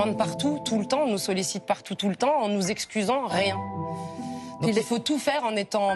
demande partout, tout le temps, on nous sollicite partout, tout le temps, en nous excusant rien. Donc il faut tout faire en étant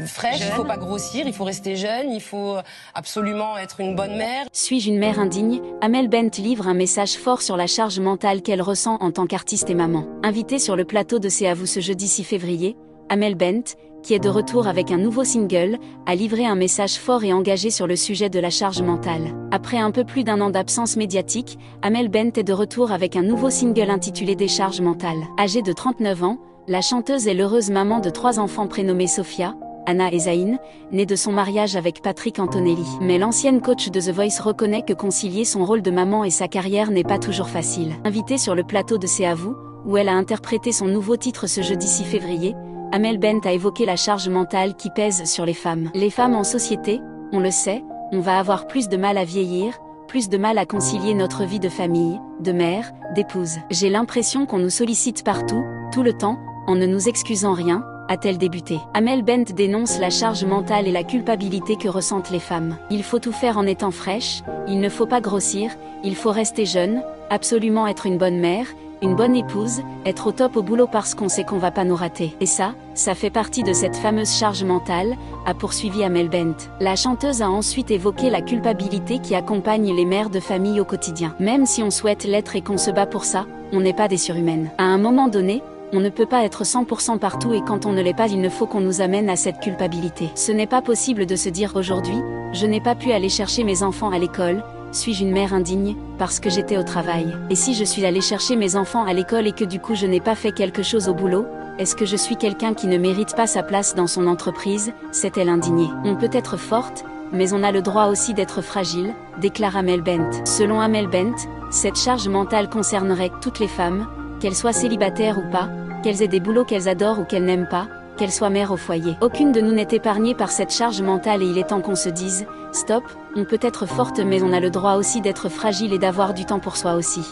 fraîche, il ne faut pas grossir, il faut rester jeune, il faut absolument être une bonne mère. Suis-je une mère indigne? Amel Bent livre un message fort sur la charge mentale qu'elle ressent en tant qu'artiste et maman. Invitée sur le plateau de C'est à vous ce jeudi 6 février, Amel Bent, qui est de retour avec un nouveau single, a livré un message fort et engagé sur le sujet de la charge mentale. Après un peu plus d'1 an d'absence médiatique, Amel Bent est de retour avec un nouveau single intitulé Décharge mentale. Âgée de 39 ans, la chanteuse est l'heureuse maman de 3 enfants prénommés Sophia, Anna et Zayn, née de son mariage avec Patrick Antonelli. Mais l'ancienne coach de The Voice reconnaît que concilier son rôle de maman et sa carrière n'est pas toujours facile. Invitée sur le plateau de C'est à vous, où elle a interprété son nouveau titre ce jeudi 6 février, Amel Bent a évoqué la charge mentale qui pèse sur les femmes. Les femmes en société, on le sait, on va avoir plus de mal à vieillir, plus de mal à concilier notre vie de famille, de mère, d'épouse. J'ai l'impression qu'on nous sollicite partout, tout le temps, en ne nous excusant rien, a-t-elle débuté. Amel Bent dénonce la charge mentale et la culpabilité que ressentent les femmes. Il faut tout faire en étant fraîche, il ne faut pas grossir, il faut rester jeune, absolument être une bonne mère, une bonne épouse, être au top au boulot parce qu'on sait qu'on va pas nous rater. Et ça fait partie de cette fameuse charge mentale, a poursuivi Amel Bent. La chanteuse a ensuite évoqué la culpabilité qui accompagne les mères de famille au quotidien. Même si on souhaite l'être et qu'on se bat pour ça, on n'est pas des surhumaines. À un moment donné, on ne peut pas être 100% partout et quand on ne l'est pas, il ne faut qu'on nous amène à cette culpabilité. Ce n'est pas possible de se dire aujourd'hui, je n'ai pas pu aller chercher mes enfants à l'école, suis-je une mère indigne, parce que j'étais au travail? Et si je suis allée chercher mes enfants à l'école et que du coup je n'ai pas fait quelque chose au boulot, est-ce que je suis quelqu'un qui ne mérite pas sa place dans son entreprise? S'est-elle indignée? On peut être forte, mais on a le droit aussi d'être fragile, déclare Amel Bent. Selon Amel Bent, cette charge mentale concernerait toutes les femmes, qu'elles soient célibataires ou pas, qu'elles aient des boulots qu'elles adorent ou qu'elles n'aiment pas, qu'elles soient mères au foyer. Aucune de nous n'est épargnée par cette charge mentale et il est temps qu'on se dise, stop, on peut être forte mais on a le droit aussi d'être fragile et d'avoir du temps pour soi aussi.